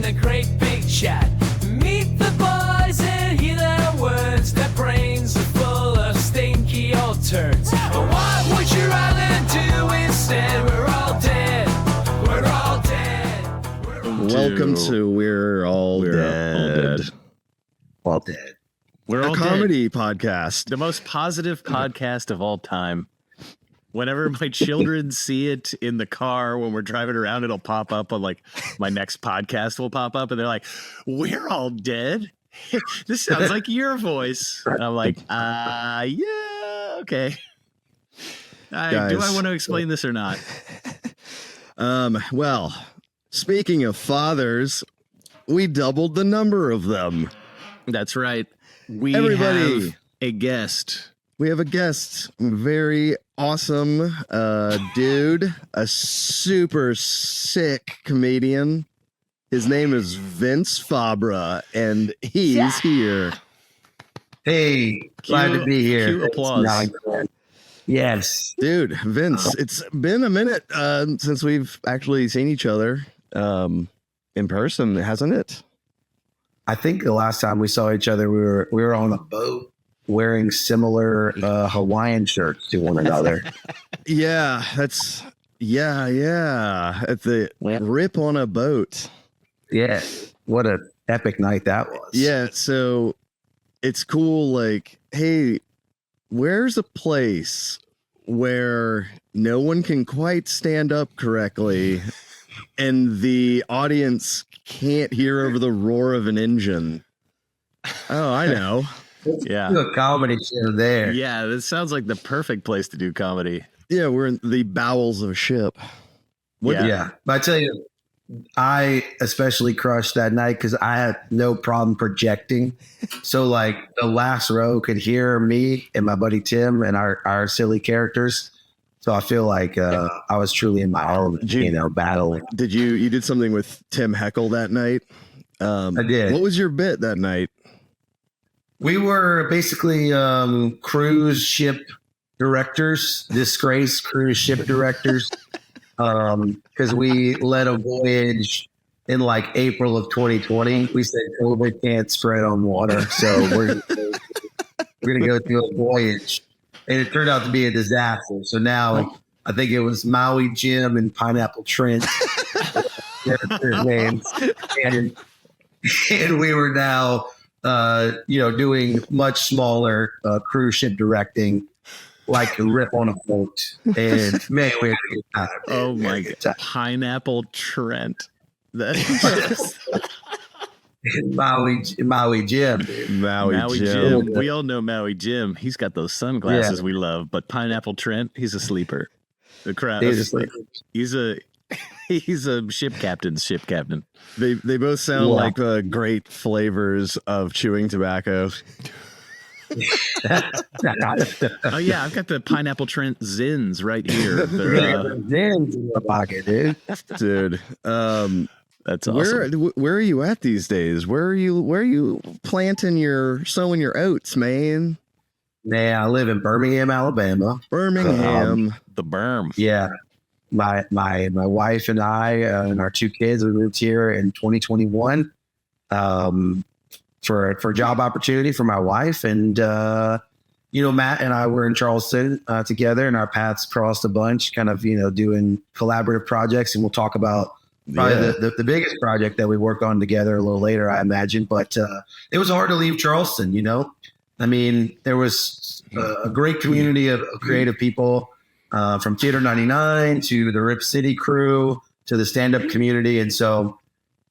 having a great big chat. Meet the boys and hear their words. Their brains are full of stinky old turds. But what would you rather do instead? We're all dead. We're all dead. Welcome to We're All Dead. All dead. We're all a comedy podcast. The most positive podcast of all time. Whenever my children see it in the car when we're driving around, it'll pop up on like my next podcast will pop up and they're like, "We're all dead." This sounds like your voice. And I'm like, yeah, okay. Do I want to explain this or not? Well, speaking of fathers, we doubled the number of them. That's right. We Everybody. have a guest. We have a guest, very awesome dude, a super sick comedian. His name is Vince Fabra, and he's here. Hey, glad to be here. Cue applause. Yes. Dude, Vince, it's been a minute since we've actually seen each other in person, hasn't it? I think the last time we saw each other, we were on a boat wearing similar Hawaiian shirts to one another. Yeah. At the rip on a boat. Yeah. What an epic night that was. Yeah. So it's cool. Like, hey, where's a place where no one can quite stand up correctly and the audience can't hear over the roar of an engine? Oh, I know. Yeah. Do a comedy show there. Yeah, this sounds like the perfect place to do comedy. Yeah, we're in the bowels of a ship. Yeah. But I tell you, I especially crushed that night because I had no problem projecting. So like the last row could hear me and my buddy Tim and our silly characters. So I feel like I was truly in my element, battling. Did you did something with Tim Heckle that night? I did. What was your bit that night? We were basically cruise ship directors, disgraced cruise ship directors, because we led a voyage in like April of 2020. We said COVID can't spread on water, so we're gonna go through a voyage, and it turned out to be a disaster. So now I think it was Maui Jim and Pineapple Trent, their names, and we were now. Doing much smaller cruise ship directing, like a rip on a boat. And man, we had a good time. Oh my God. Pineapple Trent. That is Maui Jim. Dude. Maui Jim. We all know Maui Jim. He's got those sunglasses we love, but Pineapple Trent, he's a sleeper. The crowd. He's a ship captain. They both sound like great flavors of chewing tobacco. Oh yeah, I've got the Pineapple Trent Zins right here. Zins in the pocket, dude. That's awesome. Where are you at these days? Where are you sowing your oats, man? Man, I live in Birmingham, Alabama. The berm. Yeah. My wife and I and our two kids, we moved here in 2021 for job opportunity for my wife. And, Matt and I were in Charleston together, and our paths crossed a bunch, kind of, doing collaborative projects. And we'll talk about probably the biggest project that we work on together a little later, I imagine. But it was hard to leave Charleston, I mean, there was a great community of creative people. From Theater 99 to the Rip City crew to the stand-up community. And so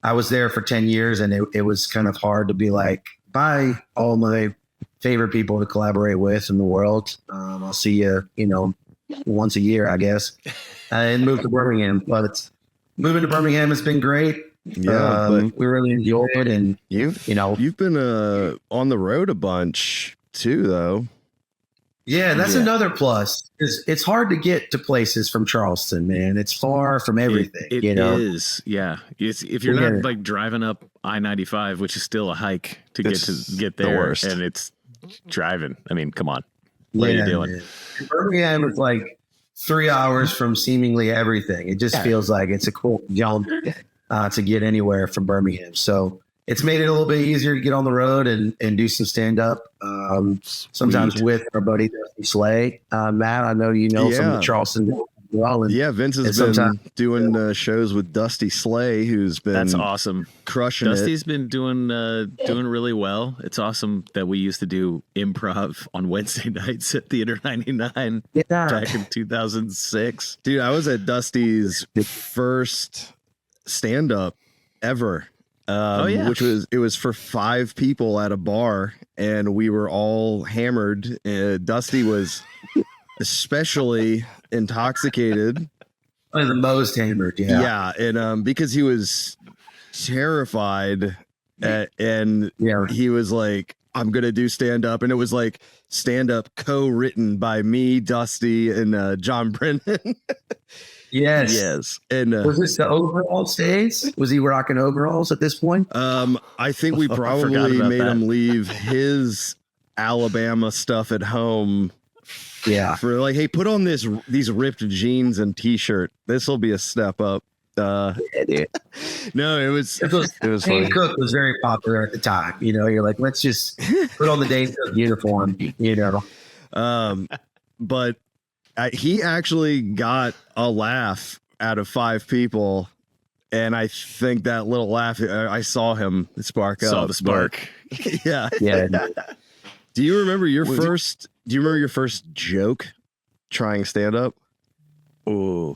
I was there for 10 years, and it was kind of hard to be like, bye, all my favorite people to collaborate with in the world. I'll see you, once a year, I guess, and move to Birmingham. But moving to Birmingham has been great. Yeah, we really enjoy it. And you've been on the road a bunch too, though. Yeah, that's another plus. It's hard to get to places from Charleston, man. It's far from everything. It is, yeah. If you're not like driving up I-95, which is still a hike to get there, and it's driving. I mean, come on, what are you doing? Man. Birmingham is like 3 hours from seemingly everything. It just feels like it's a cool jump. to get anywhere from Birmingham. So it's made it a little bit easier to get on the road and do some stand up. Sometimes with our buddy Dusty Slay. Matt, I know you know from the Charleston as well. Yeah, Vince has been doing shows with Dusty Slay, who's been that's awesome, crushing Dusty's it. been doing really well. It's awesome that we used to do improv on Wednesday nights at Theater 99 back in 2006. Dude, I was at Dusty's first stand up ever. Which was for 5 people at a bar, and we were all hammered. Dusty was especially intoxicated. The most hammered, yeah, and because he was terrified, and he was like, "I'm gonna do stand up," and it was like stand up co-written by me, Dusty, and John Brennan. Yes. And was this the overalls days? Was he rocking overalls at this point? I think we probably made him leave his Alabama stuff at home. Yeah. For like, hey, put on these ripped jeans and t-shirt. This will be a step up. No, it was Dane Cook was very popular at the time. You know, you're like, let's just put on the Dane Cook uniform, you know. But he actually got a laugh out of 5 people, and I think that little laugh, I saw him spark up. Saw the spark. Yeah. Do you remember your first joke trying stand up? Oh.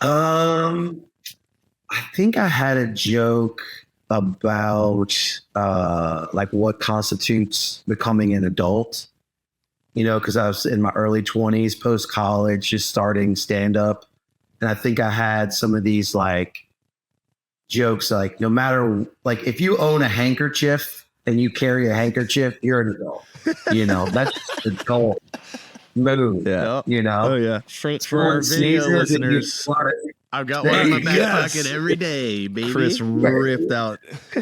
I think I had a joke about like what constitutes becoming an adult. You know, because I was in my early 20s, post college, just starting stand up. And I think I had some of these like jokes, like no matter, like if you own a handkerchief and you carry a handkerchief, you're an adult. You know, that's the goal. Move. Yeah. You know? Oh, yeah. For our video listeners, I've got one in my back pocket every day, baby. Chris ripped out.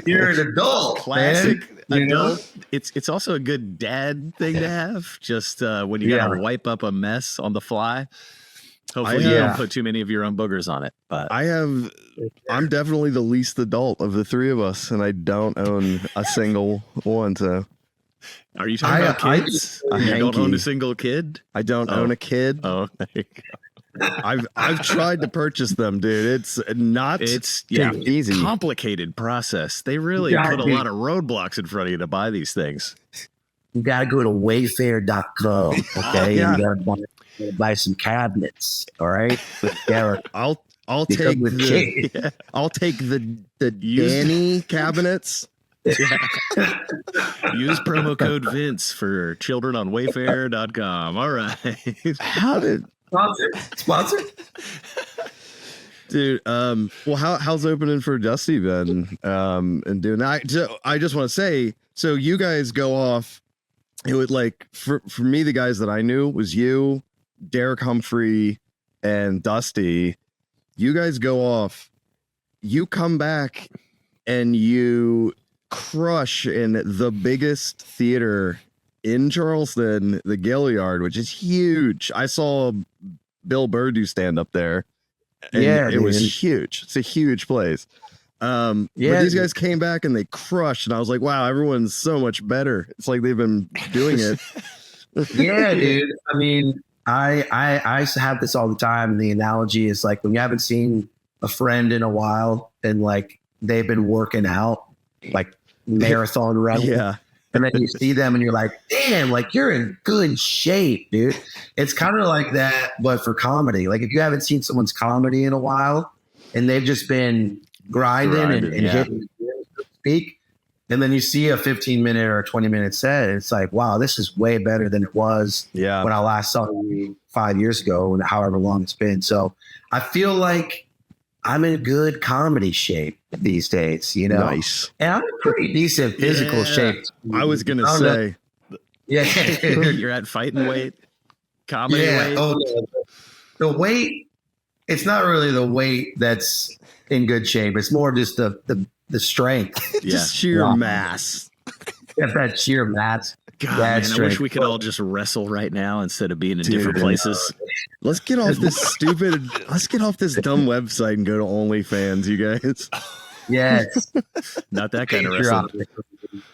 You're an adult. Classic man. adult. It's also a good dad thing to have. Just when you gotta wipe up a mess on the fly. Hopefully you don't put too many of your own boogers on it. But I'm definitely the least adult of the 3 of us, and I don't own a single one. So are you talking about kids? You don't own a single kid? I don't own a kid. Oh, there you go. I've tried to purchase them, dude. It's not easy. Complicated process. They really put a lot of roadblocks in front of you to buy these things. You gotta go to wayfair.com, okay? And you gotta buy some cabinets, all right? With Derek. I'll take the Danny cabinets. Use promo code Vince for children on wayfair.com. All right. How did Sponsor? Dude, well, how's opening for Dusty been? And doing that. So I just want to say, so you guys go off. It would like for me, the guys that I knew was you, Derek Humphrey, and Dusty. You guys go off, you come back, and you crush in the biggest theater in Charleston, the Gilliard, which is huge. I saw Bill Burr do stand up there. And it was huge. It's a huge place. But these guys came back and they crushed, and I was like, wow, everyone's so much better. It's like they've been doing it. Yeah, dude. I mean, I have this all the time. And the analogy is like when you haven't seen a friend in a while and like they've been working out, like marathon running. Yeah. And then you see them and you're like, damn, like you're in good shape, dude. It's kind of like that, but for comedy. Like if you haven't seen someone's comedy in a while and they've just been grinding and hitting the gym, so to speak, and then you see a 15-minute or a 20-minute set, it's like, wow, this is way better than it was when I last saw you 5 years ago and however long it's been. So I feel like I'm in good comedy shape these days, you know. Nice. And I'm in pretty decent physical shape. I was gonna say, you're at fighting weight, comedy weight. Oh, the weight. It's not really the weight that's in good shape. It's more just the strength. Just sheer mass. Yeah, that sheer mass. God, man, I wish we could all just wrestle right now instead of being in different places. Let's get off this dumb website and go to OnlyFans, you guys. Yes. Not that kind of Patreon. wrestling.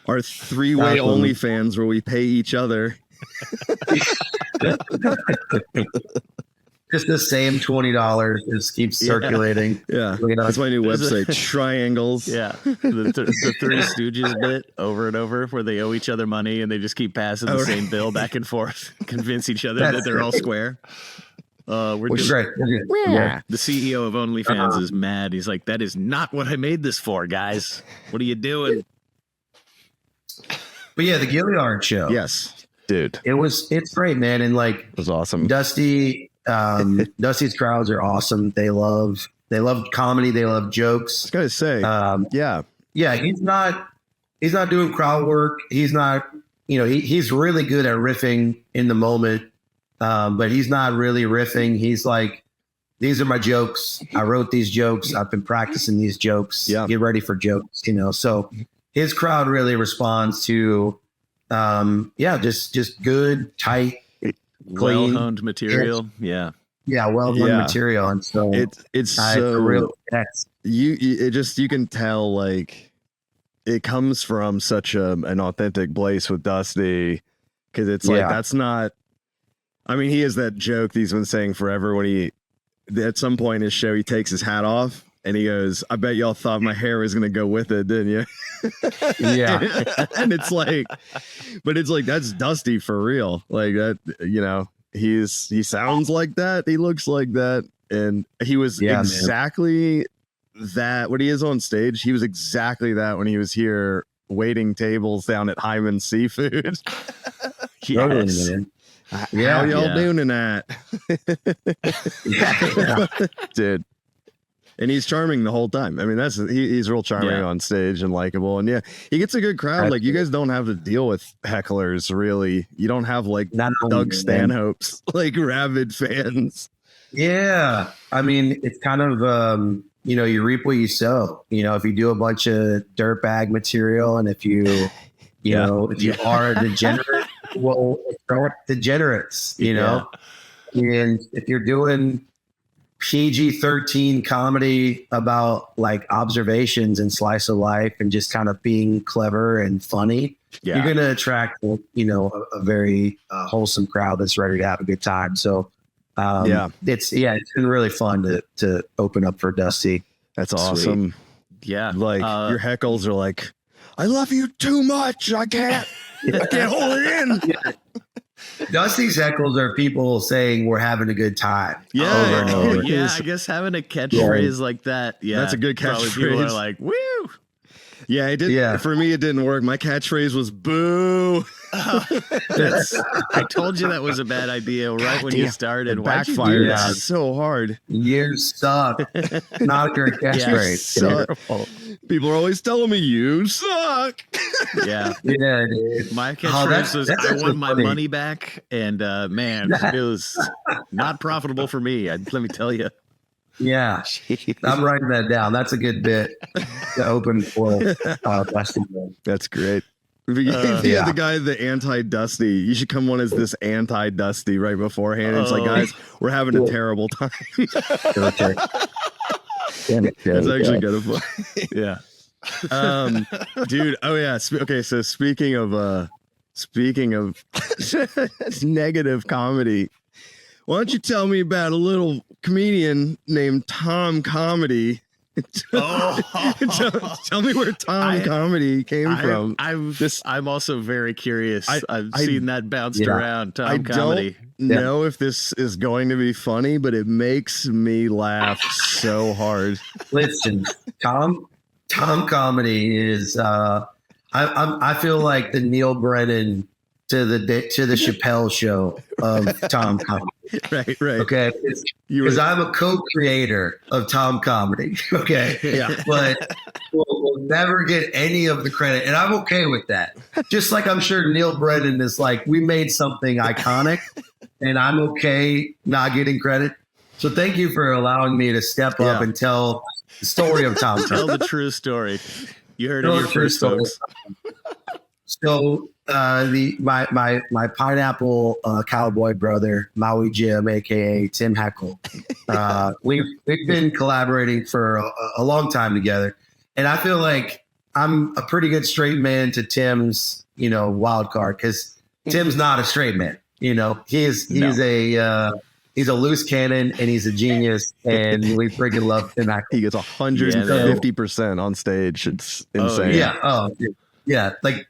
Our three-way Absolutely. OnlyFans where we pay each other. Just the same $20 just keeps circulating. Yeah, You know, that's my new Is it- website. Triangles. Yeah, the Three Stooges bit over and over, where they owe each other money and they just keep passing the Oh, same bill back and forth, convince each other That's that they're all square. We're Which is doing, great. Yeah. the CEO of OnlyFans is mad. He's like, "That is not what I made this for, guys. What are you doing?" But yeah, the Gilliard show. Yes, Dude, It's great, man. And like it was awesome. Dusty's crowds are awesome. They love comedy. They love I jokes. was gonna say, yeah, Yeah, he's not doing crowd work. He's not, he's really good at riffing in the moment. But he's not really riffing. He's like, these are my jokes. I wrote these jokes. I've been practicing these jokes. Yeah. Get ready for jokes, So his crowd really responds to, just good, tight, clean, well-honed material. Yeah, well done Yeah. material. And so it's I so real connect. you can tell like it comes from such an authentic place with Dusty, because it's like Yeah. that's not. I mean, he is that joke that he's been saying forever. When he at some point in his show, he takes his hat off and he goes, "I bet y'all thought my hair was gonna go with it, didn't you?" Yeah. And it's like, but it's like that's Dusty for real. Like that, he sounds like that. He looks like that, and he was Yeah, man. exactly that. What he is on stage, he was exactly that when he was here waiting tables down at Hyman Seafood. Totally, yes. man. How Yeah. y'all Yeah. doing that? Yeah. Dude. And he's charming the whole time. I mean, he's real charming Yeah. on stage and likable. And yeah, he gets a good crowd. Like you guys don't have to deal with hecklers really. You don't have like Not only, Doug man. Stanhope's like rabid fans. Yeah. I mean, it's kind of, you reap what you sow. If you do a bunch of dirtbag material and if you, if you are a degenerate, well, throw it degenerates, And if you're doing PG-13 comedy about like observations and slice of life and just kind of being clever and funny, Yeah. you're going to attract, a very wholesome crowd that's ready to have a good time. So, it's been really fun to open up for Dusty. That's awesome. Yeah. Like your heckles are like, I love you too much. I can't hold it in. Dusty's heckles are people saying we're having a good time. Yeah. Over and over. Yeah, I guess having a catchphrase like that. Yeah. That's a good probably People are catchphrase. like, woo. Yeah, it did. Yeah. For me, it didn't work. My catchphrase was boo. I told you that was a bad idea right when you started. It Why'd you do backfired that? so hard. You suck. Not a great catchphrase. So- people are always telling me you suck. Yeah. Yeah, dude. My that's- catchphrase was, that's I actually want my funny. money back. And man, it was not profitable for me. Let me tell you. Yeah. I'm writing that down. That's a good bit to open for Dusty. That's great. If you yeah. had the guy, the anti-Dusty, you should come on as this anti-Dusty right beforehand. It's like, Oh. guys, we're having a terrible time. Okay. It's actually kind of fun. Yeah. Dude. Oh yeah. Okay. So speaking of negative comedy, why don't you tell me about a little comedian named Tom Comedy? Tell me where Tom Comedy came from. I'm also very curious. I've I- seen that bounced around. Tom I Comedy. don't know if this is going to be funny, but it makes me laugh so hard. Listen, Tom Comedy is I feel like the Neil Brennan to the Chappelle show of Tom Comedy. Right. Okay, because I'm a co-creator of Tom Comedy. Okay, Yeah. but we'll never get any of the credit, and I'm okay with that. Just like I'm sure Neil Brennan is like, we made something iconic, and I'm okay not getting credit. So thank you for allowing me to step up Yeah. and tell the story of Tom Tell Comedy. the true story. You heard Tell it here the true first, story. folks. So my pineapple cowboy brother Maui Jim, aka Tim Heckle, we've been collaborating for a long time together. And I feel like I'm a pretty good straight man to Tim's, wild card, because Tim's not a straight man. He's a loose cannon and he's a genius, and we freaking love Tim Ackles. He gets 150% on stage. It's insane. Yeah. Oh, yeah. Like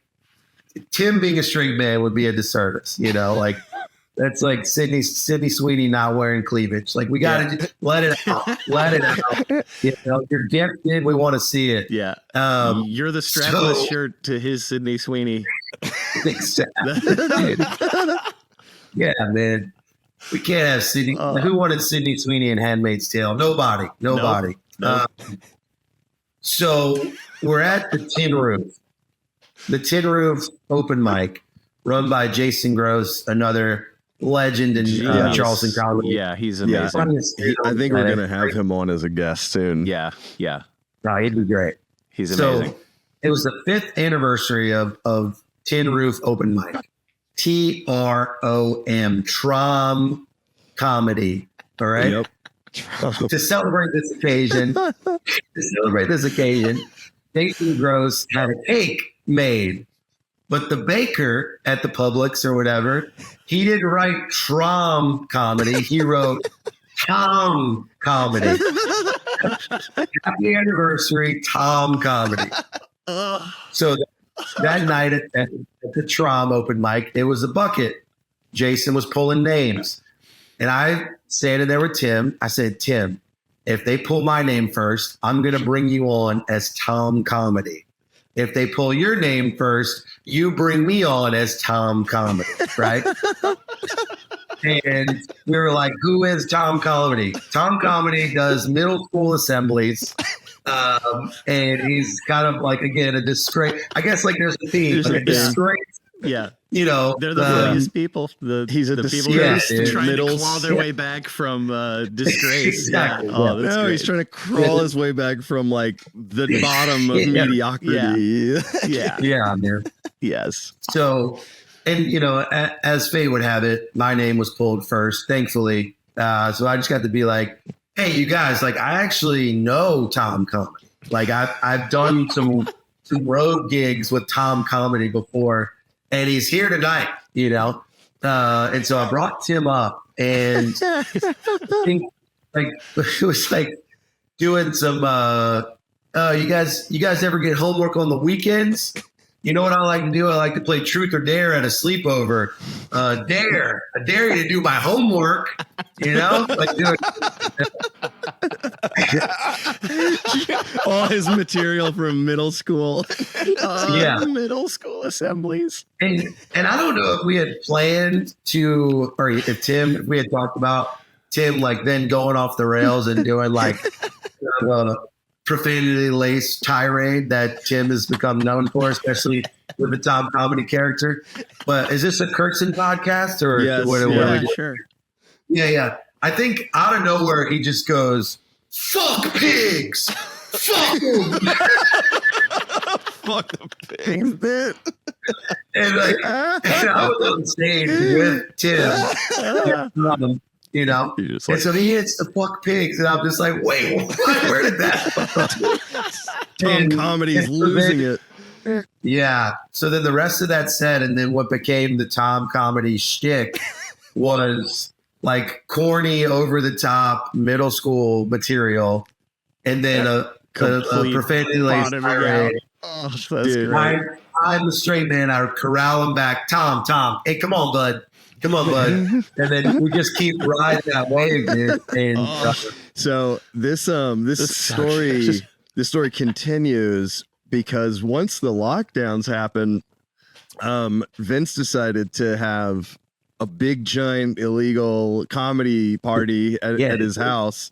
Tim being a straight man would be a disservice. Like that's like Sydney Sweeney not wearing cleavage. Like we gotta just let it out. Let it out. You're gifted. We want to see it. Yeah. You're the strapless shirt to his Sydney Sweeney. Yeah, man. We can't have Sydney. Who wanted Sydney Sweeney in Handmaid's Tale? Nobody. Nope. So we're at the Tin Roof. The Tin Roof open mic, run by Jason Gross, another legend in Charleston comedy. Yeah, he's amazing. I think we're gonna have him on as a guest soon. Yeah. No, he'd be great. He's amazing. So it was the 5th anniversary of Tin Roof open mic. TROM, Trom Comedy. All right. Yep. To celebrate this occasion, Jason Gross had a cake made, but the baker at the Publix or whatever, he didn't write Trom Comedy. He wrote Tom Comedy. Happy anniversary, Tom Comedy. So that night at the Trom open mic, it was a bucket. Jason was pulling names. And I standing there with Tim. I said, Tim, if they pull my name first, I'm going to bring you on as Tom Comedy. If they pull your name first, you bring me on as Tom Comedy, right? And we were like, who is Tom Comedy? Tom Comedy does middle school assemblies. And he's kind of like, again, a disgrace. I guess like there's a theme, a disgrace. Yeah. They're the funniest people. He's a the people trying to claw their way back from disgrace. Exactly. Yeah. Oh, that's great. He's trying to crawl his way back from like the bottom of mediocrity. Yeah, man. Yes. So, and as fate would have it, my name was pulled first, thankfully. So I just got to be like, hey, you guys, like I actually know Tom Comedy. Like I've done some road gigs with Tom Comedy before. And he's here tonight, and so I brought Tim up, and I think it was like doing some. You guys ever get homework on the weekends? You know what I like to do? I like to play Truth or Dare at a sleepover. I dare you to do my homework. Like doing all his material from middle school. Middle school assemblies. And I don't know if we had planned to, or if we had talked about Tim like then going off the rails and doing like profanity-laced tirade that Tim has become known for, especially with the Tom Comedy character. But is this a Kirkson podcast or yes, what Sure. Yeah. I think out of nowhere he just goes, "Fuck pigs, fuck them." Fuck the pigs, man. And I was on stage with Tim. And so he hits the fuck pigs, and I'm just like, wait, what? Where did that Tom Comedy's losing it. Yeah. So then the rest of that set, and then what became the Tom Comedy shtick was like corny, over the top, middle school material, and then a profanity laced tirade. Oh, that's great. I'm the straight man. I corral him back. Tom, hey, come on, bud. And then we just keep riding that wave, dude. And so this story continues because once the lockdowns happened, Vince decided to have a big giant illegal comedy party at his house.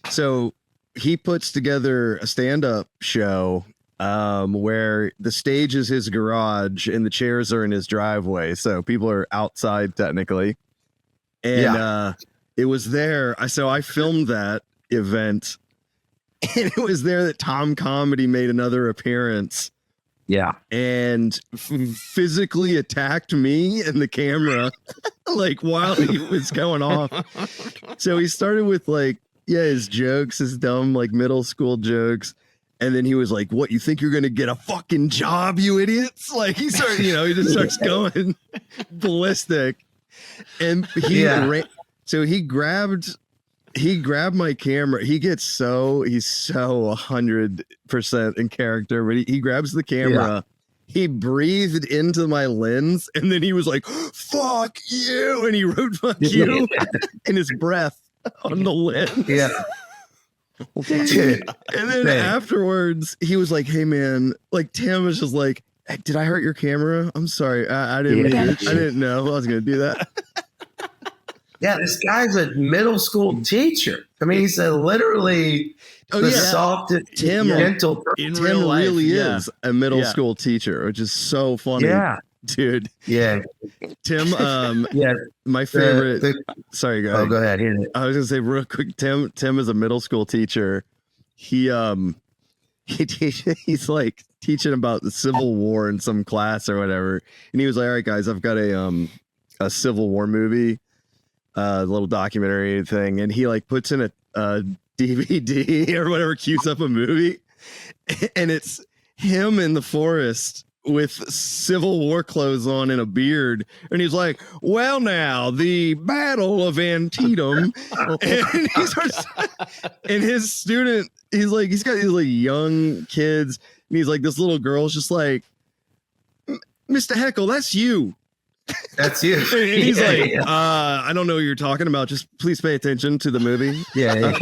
So he puts together a stand-up show where the stage is his garage and the chairs are in his driveway. So people are outside technically. And it was there. So I filmed that event, and it was there that Tom Comedy made another appearance. Yeah. And physically attacked me and the camera like while he was going off. So he started with like, his jokes, his dumb like middle school jokes. And then he was like, "What, you think you're gonna get a fucking job, you idiots?" Like he started, he just starts going ballistic. And so he grabbed my camera. He's so 100% in character, but he grabs the camera. He breathed into my lens, and then he was like, "Fuck you," and he wrote "fuck you" in his breath on the lens. Yeah. And then afterwards, he was like, "Hey man," like Tim was just like, "Hey, did I hurt your camera? I'm sorry. I didn't know I was gonna do that." Yeah, this guy's a middle school teacher. I mean, he's literally softest gentle. In Tim real life, really is a middle school teacher, which is so funny. Yeah, dude. Yeah, Tim. My favorite. Sorry, go ahead. Oh, go ahead. Hit it. I was gonna say real quick. Tim is a middle school teacher. He's like teaching about the Civil War in some class or whatever, and he was like, "All right, guys, I've got a Civil War movie." Little documentary thing, and he like puts in a DVD or whatever, queues up a movie, and it's him in the forest with Civil War clothes on and a beard, and he's like, "Well, now the Battle of Antietam," and he starts, and his student, he's got these like young kids, and he's like, this little girl's just like, "Mr. Heckle, that's you." That's you. And he's I don't know what you're talking about. Just please pay attention to the movie. Yeah.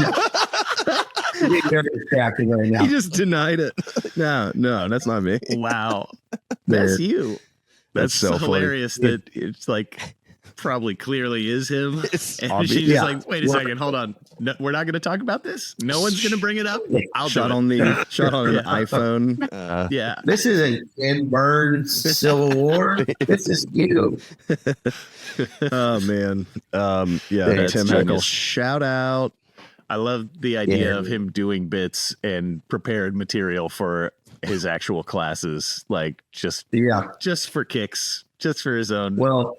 Distracting right now. He just denied it. No, that's not me. Wow. That's you. That's so hilarious funny. that it's like probably clearly is him. It's and obvious. she's just like, wait a second, hold on. No, we're not going to talk about this. No one's going to bring it up. I'll shot do it. on an iPhone. Yeah. This isn't Ken Burns' Civil War. This is you. Oh man. That's Tim Heckle. genius. Shout out. I love the idea of him doing bits and prepared material for his actual classes, like just for kicks, just for his own. Well,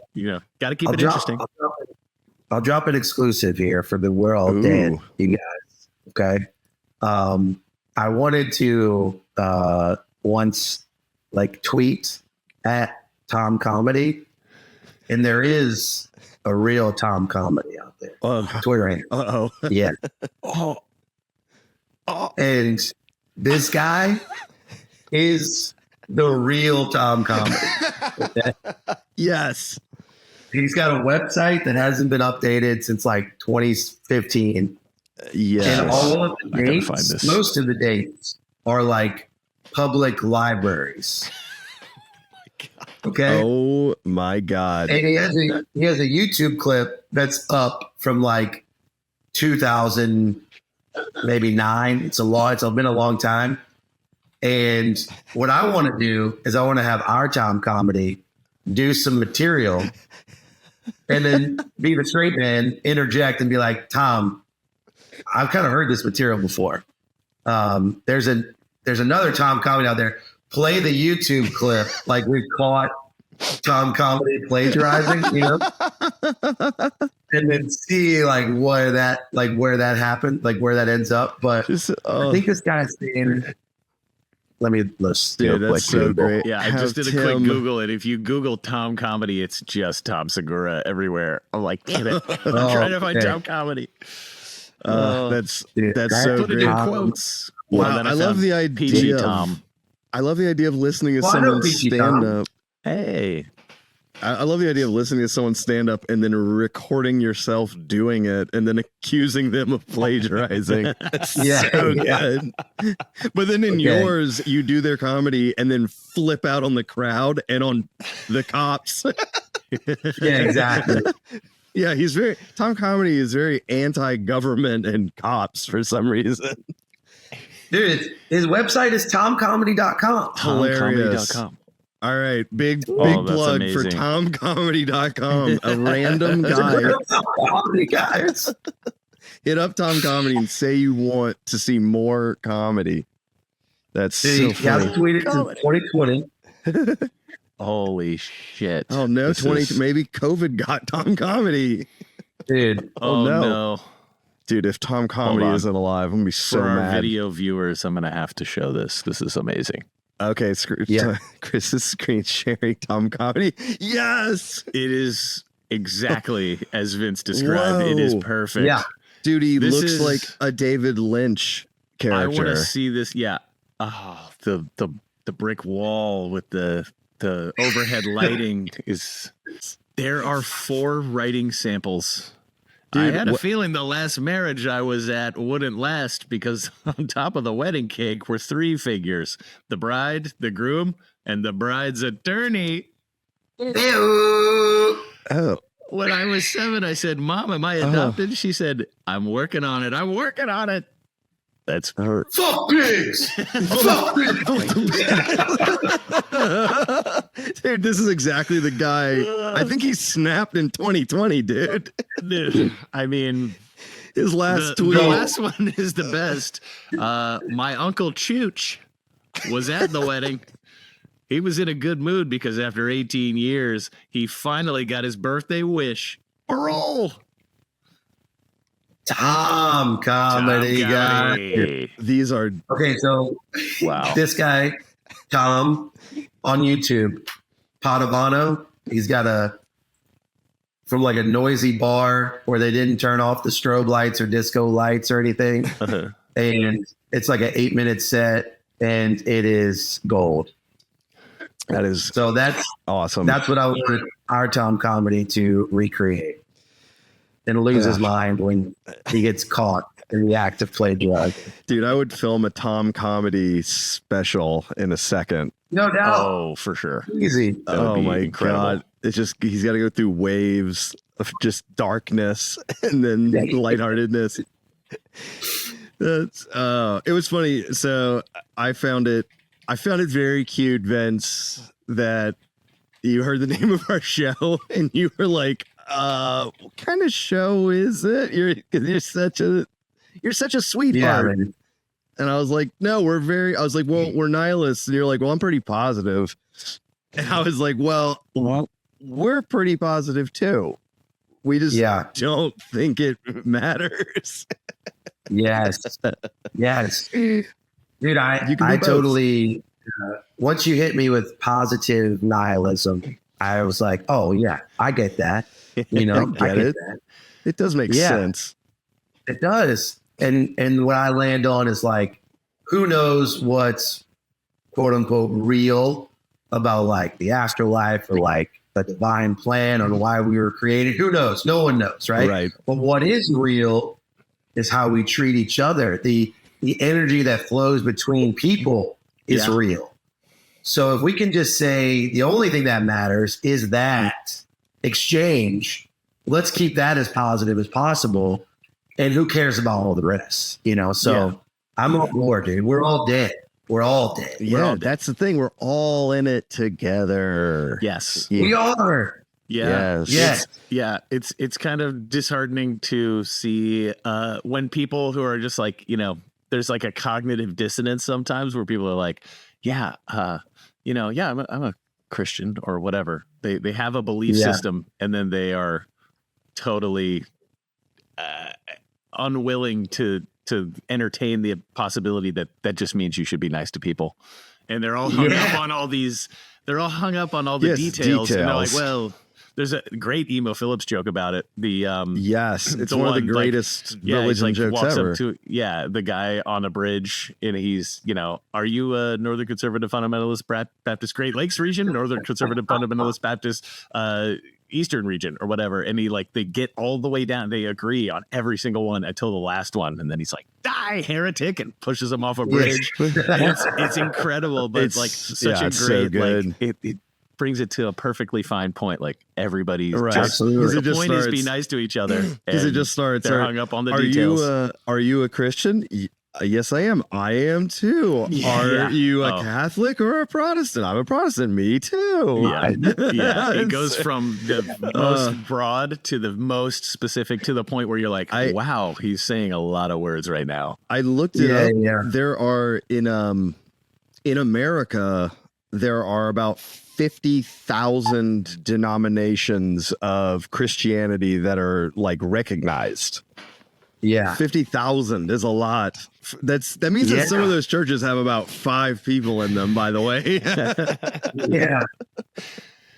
got to keep it interesting. I'll drop an exclusive here for the world, Dan, you guys. Okay. I wanted to once like tweet at Tom Comedy, and there is a real Tom Comedy out there. Twitter handle. Yeah. And this guy is the real Tom Comedy. Yes. He's got a website that hasn't been updated since like 2015. Yes. And all of the I gotta dates, find this. most of the dates are like public libraries. Okay. Oh my God. And he has a YouTube clip that's up from like 2000, maybe 9. It's been a long time. And what I want to do is I want to have our Tom Comedy do some material and then be the straight man, interject and be like, "Tom, I've kind of heard this material before. There's another Tom Comedy out there. Play the YouTube clip like we caught Tom Comedy plagiarizing, and then see like where that happened, like where that ends up. But I think this guy's saying, let's do Dude, that's so great. Yeah, I just did a quick Google, and if you Google Tom Comedy, it's just Tom Segura everywhere. I'm like, damn it, I'm trying to find Tom Comedy. That's so Put it great. in quotes. Wow, Then I love found the PG idea. Tom. I love the idea of listening to Well, I know someone PG stand Tom. up. Hey, I love the idea of listening to someone stand up and then recording yourself doing it and then accusing them of plagiarizing. Yeah. So good. But then in yours, you do their comedy and then flip out on the crowd and on the cops. Yeah, exactly. Yeah, Tom Comedy is very anti-government and cops for some reason. Dude, his website is tomcomedy.com. Hilarious. TomComedy.com. All right, big that's plug for amazing. tomcomedy.com. A random guy. Comedy guys. Hit up Tom Comedy and say you want to see more comedy. That's so He hasn't funny. tweeted since 2020. Holy shit. Oh no, This is- maybe COVID got Tom Comedy. Dude, Oh no. no. Dude, if Tom Comedy on. isn't alive, I'm gonna be so For our mad. video viewers, I'm gonna have to show this. This is amazing. Okay, Yeah. Chris is screen sharing Tom Comedy. Yes, It is exactly as Vince described. It is Whoa. perfect. Yeah. dude, he This looks is- like a David Lynch I character. want to see this. Yeah. Oh, the brick wall with the overhead lighting is. There are 4 writing samples. Dude, I had a feeling the last marriage I was at wouldn't last because on top of the wedding cake were 3 figures: the bride, the groom, and the bride's attorney. Ew. Oh, When I was 7, I said, "Mom, am I adopted?" She said, "I'm working on it. I'm working on it." That's her. Fuck pigs. Fuck pigs. Dude, this is exactly the guy. I think he snapped in 2020, dude. dude. I mean, His last the tweet. last one is the best. My uncle Chooch was at the wedding. He was in a good mood because after 18 years, he finally got his birthday wish. Parole. Tom Comedy guy. Comedy. These are Okay, so Wow. this guy, Tom, on YouTube, Padavano, he's got from like a noisy bar where they didn't turn off the strobe lights or disco lights or anything. And it's like an 8-minute set and it is gold. that is So that's awesome. what I wanted our Tom Comedy to recreate and lose his mind when he gets caught in the act of play drug. Dude, I would film a Tom Comedy special in a second. No doubt. Oh, for sure. Easy. That would Oh be my incredible. god. It's just he's got to go through waves of just darkness and then lightheartedness. That's it was funny. So I found it very cute, Vince, that you heard the name of our show and you were like, what kind of show is it? You're such a sweetheart. man. And I was like, no, I was like, well, we're nihilists. And you're like, well, I'm pretty positive. And I was like, well, we're pretty positive too. We just Yeah. don't think it matters. Yes. Yes. Dude, You can I do both. totally, once you hit me with positive nihilism, I was like, oh, yeah, I get that. You know, I Get get it? that. It does make Yeah. sense. It does. And what I land on is like, who knows what's quote unquote real about like the afterlife or like the divine plan on why we were created? Who knows? No one knows, right? Right. But what is real is how we treat each other. The energy that flows between people is Yeah. real. So if we can just say the only thing that matters is that exchange, let's keep that as positive as possible. And who cares about all the rest? You know, so Yeah. I'm on board, dude. We're all dead. We're all dead. We're Yeah, all dead. that's the thing. We're all in it together. Yes. We are. Yeah. Yes. Yes. Yeah, it's kind of disheartening to see when people who are just like, you know, there's like a cognitive dissonance sometimes where people are like, yeah, you know, yeah, I'm a Christian or whatever. They have a belief Yeah. system and then they are totally unwilling to entertain the possibility that just means you should be nice to people. And they're all hung up on all these. They're all hung up on all the Yes, details. And they're like, details. well, there's a great Emo Phillips joke about it. The Yes, it's the one of the one, like, greatest yeah, he's religion like jokes walks ever. up to the guy on a bridge, and he's, you know, are you a Northern Conservative Fundamentalist Baptist Great Lakes region, Northern Conservative Fundamentalist Baptist Eastern region, or whatever? And they get all the way down. They agree on every single one until the last one, and then he's like, "Die, heretic!" and pushes him off a bridge. It's incredible, but It's- like such yeah, a it's so great good. it brings it to a perfectly fine point. Like everybody's Right. just Absolutely. the It just point is be starts- nice to each other. Because it and just starts. they're hung up on the are details. are you a Christian? Yes, I am. I am too. Yeah. Are you a Oh. Catholic or a Protestant? I'm a Protestant. Me too. Yeah, yeah. It goes It's- from the most broad to the most specific to the point where you're like, wow, he's saying a lot of words right now. I looked it Yeah, up. yeah. There are in America, there are about 50,000 denominations of Christianity that are like recognized. Yeah. 50,000 is a lot. That means that some of those churches have about 5 people in them, by the way. Yeah.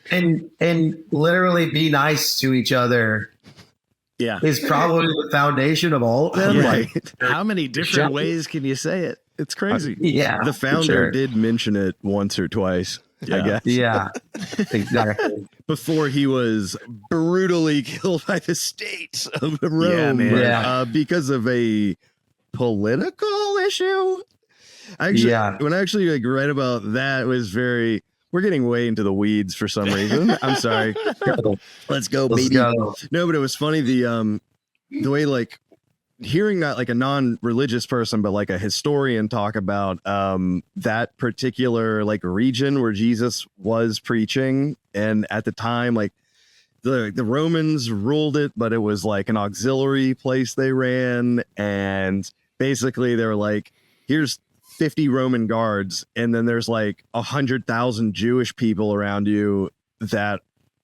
And literally be nice to each other Yeah. is probably the foundation of all of them. Right. Like, How many different ways can you say it? It's crazy. yeah. The founder sure. did mention it once or twice, I guess. Yeah. Exactly. Before he was brutally killed by the state of Rome, Yeah, man. Yeah. because of a political issue. Actually, when I actually read about that, it was very. We're getting way into the weeds for some reason. I'm sorry. Let's go, baby. Go. No, but it was funny the way like hearing not like a non-religious person, but like a historian talk about that particular like region where Jesus was preaching, and at the time like the Romans ruled it, but it was like an auxiliary place they ran, and basically they were like, here's 50 Roman guards, and then there's like 100,000 Jewish people around you that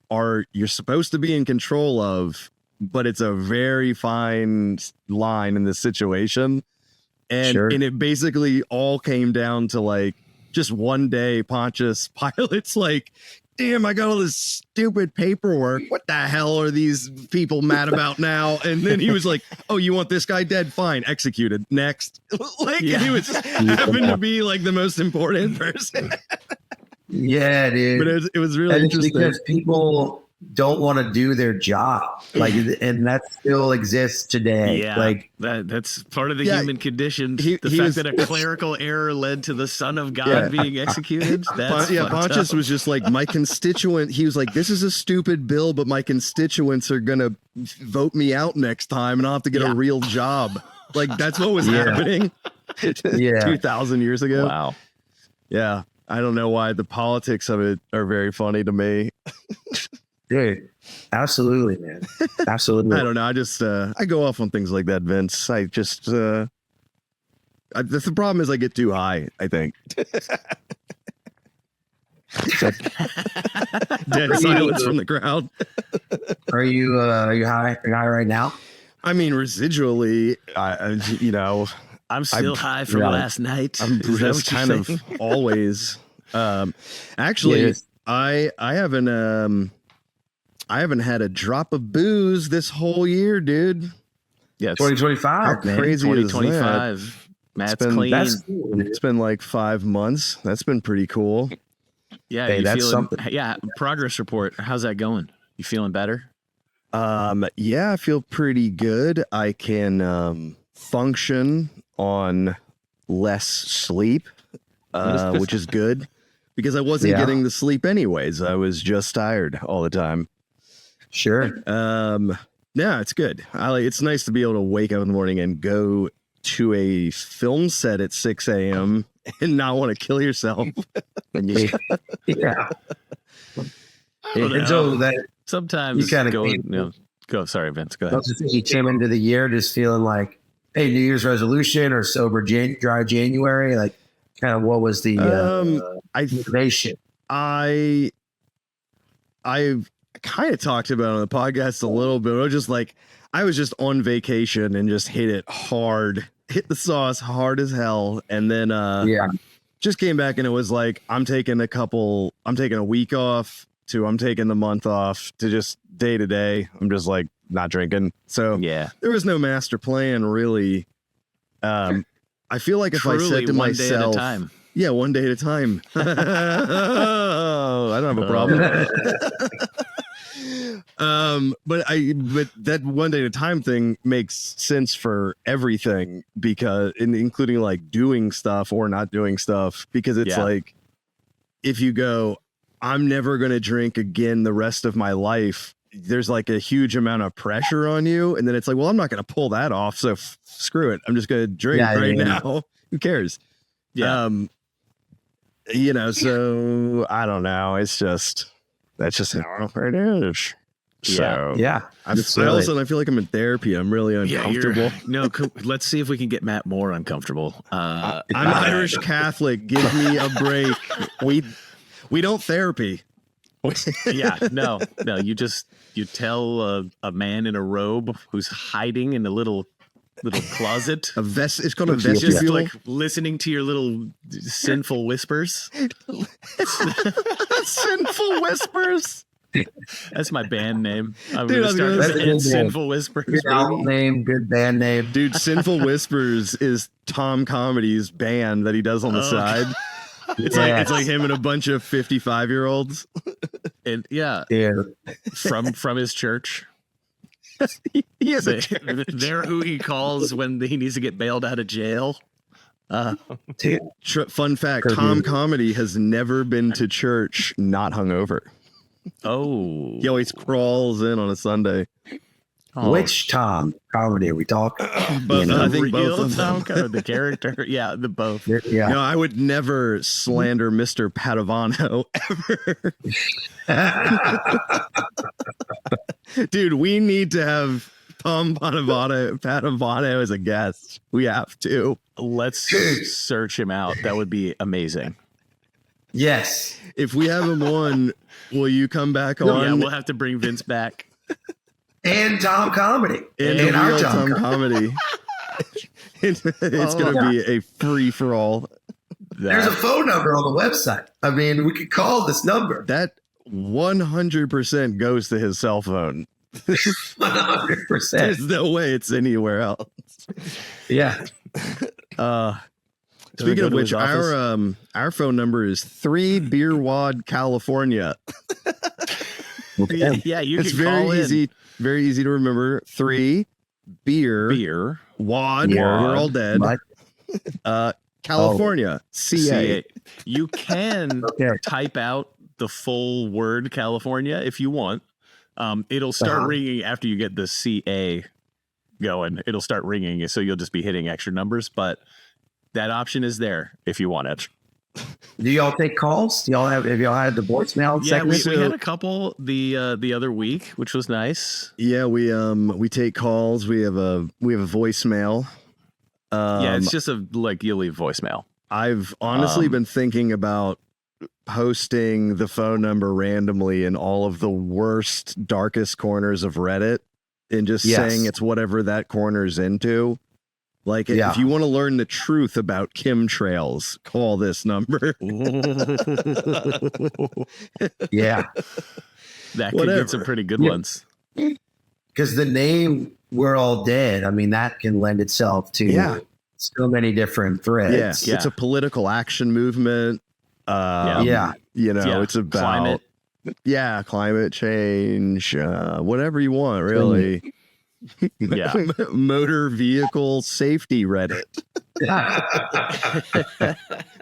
you're supposed to be in control of, but it's a very fine line in this situation. And and it basically all came down to like just one day Pontius Pilate's like, damn, I got all this stupid paperwork. What the hell are these people mad about now? And then he was like, oh, you want this guy dead? Fine, executed. Next. Like, and he was happened to be like the most important person. Yeah, dude. But it was really and it's interesting. because people don't want to do their job, like, and that still exists today. Yeah, like that's part of the human condition. The he fact was- that a clerical error led to the Son of God being executed. That's Pontius up. was just like, my constituent. He was like, this is a stupid bill, but my constituents are gonna vote me out next time, and I'll have to get a real job. Like that's what was happening. 2,000 years ago. Wow. Yeah, I don't know why the politics of it are very funny to me. dude, absolutely, man, absolutely. I don't know. I just I go off on things like that, Vince. I just the problem is I get too high, I think. Dead silence from the crowd. Are you high? Are you high right now? I mean, residually, you know, I'm still high from last night. I'm Is that just what kind you're of saying? always. Actually, I haven't had a drop of booze this whole year, dude. Yeah, it's 2025, man. Crazy is that? 2025. Matt's been- clean. That's cool, dude. It's been like 5 months. That's been pretty cool. Yeah, Hey, you that's feeling, something. Yeah, progress report. How's that going? You feeling better? Yeah, I feel pretty good. I can function on less sleep, which is good because I wasn't getting the sleep anyways. I was just tired all the time. Sure. Yeah, it's good. It's nice to be able to wake up in the morning and go to a film set at 6 a.m. and not want to kill yourself. Yeah. don't And so that Sometimes You kinda go. came- Go. Sorry, Vince. Go ahead. you came into the year just feeling like, hey, New Year's resolution or sober dry January, like kind of what was the motivation? I kind of talked about it on the podcast a little bit. I was just on vacation and just hit the sauce hard as hell. And then just came back and it was like, I'm taking a week off to I'm taking the month off to just day to day. I'm just like not drinking. So Yeah. there was no master plan really. I feel like if I said to one day at a myself, time. yeah, one day at a time. I don't have a problem. But that one day at a time thing makes sense for everything because including like doing stuff or not doing stuff, because it's like, if you go, I'm never going to drink again the rest of my life, there's like a huge amount of pressure on you. And then it's like, well, I'm not going to pull that off. So screw it. I'm just going to drink now. Who cares? Yeah. You know, so I don't know. That's just how it is. So I feel like I'm in therapy. I'm really uncomfortable. Let's see if we can get Matt more uncomfortable. I'm Irish Catholic. Give me a break. We don't therapy. No. You tell a man in a robe who's hiding in a little little closet. It's called a Just Just vestibule. like listening to your little sinful whispers. Sinful whispers. That's my band name. I'm Dude, I was gonna gonna start say- with Sinful Whispers. Good album Baby. name, good band name. Dude, Sinful Whispers is Tom Comedy's band that he does on the Oh, side. It's like him and a bunch of 55-year-olds. And yeah, from his church. He has a They're who he calls when he needs to get bailed out of jail. Dude, fun fact, Tom Comedy has never been to church not hungover. Oh, He always crawls in on a Sunday. Oh. Which Tom Comedy are we talking? Both, I think both Real of Tom them. Cruise, the character. Yeah, the both. Yeah. No, I would never slander Mr. Padovano ever. Dude, we need to have Tom Padovano as a guest. We have to. Let's search him out. That would be amazing. Yes. If we have him on, will you come back on? Yeah, we'll have to bring Vince back. And Tom Comedy. and our real Tom Tom Comedy. It's going to be a free for all. There's a phone number on the website. I mean, we could call this number. That 100% goes to his cell phone. 100%. There's no way it's anywhere else. Yeah. Speaking go of to which, his office? our phone number is 3 Beer Wad, California. Yeah, you It's can very call easy, very easy to remember. 3 Beer Wad. Yeah. We're all dead. California, CA. You can Okay. type out the full word California if you want. It'll start ringing after you get the CA going. It'll start ringing, so you'll just be hitting extra numbers. But that option is there if you want it. Do y'all take calls? Have y'all had the voicemail Yeah, segment? we had a couple the other week, which was nice. Yeah, we take calls. We have a voicemail. Yeah, it's just you'll leave voicemail. I've honestly been thinking about posting the phone number randomly in all of the worst, darkest corners of Reddit and just saying it's whatever that corner's into. Like, if you want to learn the truth about chemtrails, call this number. Yeah. That could Whatever. get some pretty good ones. Because the name We're All Dead, I mean, that can lend itself to so many different threads. Yeah, it's a political action movement. Yeah. You know, Yeah, it's about climate. climate change, whatever you want, really. Yeah. Motor vehicle safety Reddit,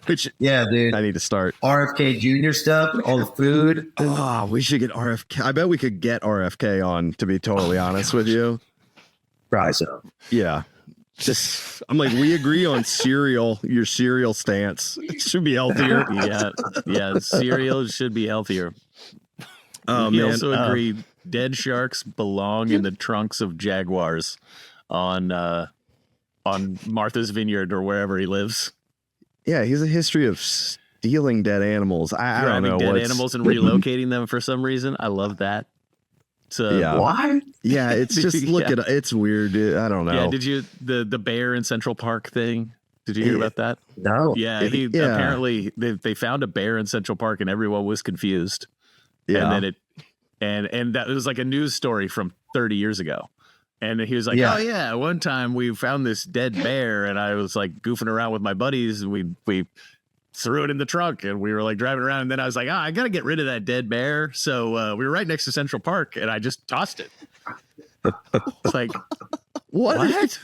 which Yeah, dude. I need to start. RFK Jr. stuff, all the food. Oh, we should get RFK. I bet we could get RFK on, to be totally honest with you. Probably so. Yeah. Just, I'm like, we agree on your cereal stance. It should be healthier. Yeah, cereal should be healthier. Oh, We man. also agree dead sharks belong in the trunks of jaguars on Martha's Vineyard or wherever he lives. Yeah, he's a history of stealing dead animals. I don't know. Grabbing dead what's- animals and relocating them for some reason. I love that. So Yeah. Why? Yeah, it's just it's weird. I don't know. yeah, did you the bear in Central Park thing? Did you hear about that? No. Yeah, Yeah. apparently they found a bear in Central Park and everyone was confused. Yeah. And then and that was like a news story from 30 years ago. And he was like, Yeah. "Oh yeah, one time we found this dead bear, and I was like goofing around with my buddies, and we threw it in the trunk, and we were like driving around, and then I was like, I gotta get rid of that dead bear, so we were right next to Central Park, and I just tossed it." It's like, what?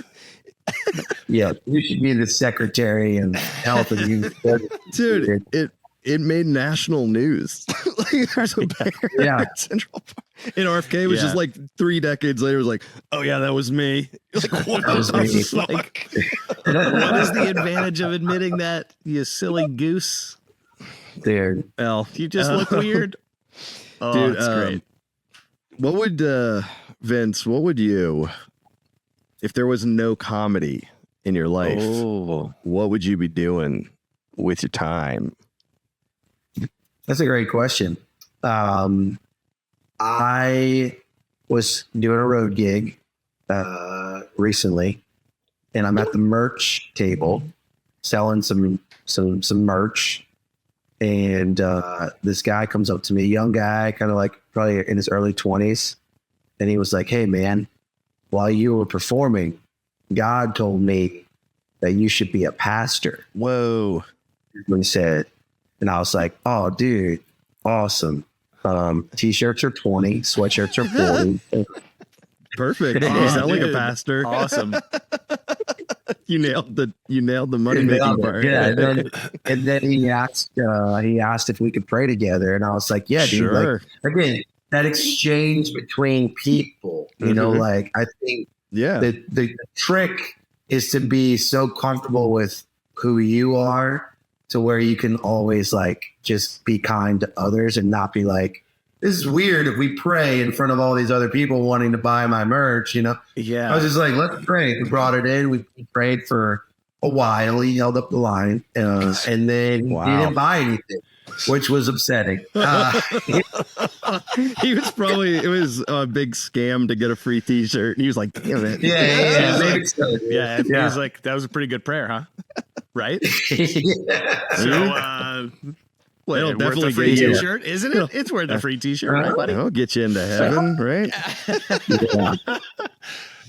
Yeah, you should be the secretary and health and youth. Dude, it made national news. Like, there's a bear Yeah. in Central Park. And RFK was Yeah. just like 3 decades later, was like, "Oh yeah, that was me." Like, what That was the me. fuck? Like, what is the advantage of admitting that, you silly goose? Dude. Well, You just look weird. Oh, dude, that's great. what would Vince? What would you, if there was no comedy in your life? Oh, What would you be doing with your time? That's a great question. I was doing a road gig recently, and I'm at the merch table selling some merch. And this guy comes up to me, young guy, kind of like probably in his early 20s. And he was like, hey, man, while you were performing, God told me that you should be a pastor. Whoa. When he said, and I was like, oh, dude, awesome. T-shirts are 20, sweatshirts are 40. Perfect. Oh, You sound like a dude. pastor. Awesome. You nailed the money making part. Yeah. And then he asked if we could pray together. And I was like, yeah, dude. Sure. Like, again, that exchange between people, you know, Mhm. like I think Yeah. the trick is to be so comfortable with who you are to where you can always like just be kind to others and not be like, this is weird if we pray in front of all these other people wanting to buy my merch, you know? Yeah. I was just like, let's pray. We brought it in. We prayed for a while. He held up the line and then Wow. he didn't buy anything, which was upsetting. He was probably, it was a big scam to get a free t-shirt. And he was like, damn it. Yeah. Like- Maybe so, dude. Yeah, Yeah. he was like, that was a pretty good prayer, huh? Right? Yeah. So, what, It'll worth definitely a free get you. t-shirt, isn't it? It's worth a free t-shirt, right, buddy? I'll get you into heaven, right? Yeah.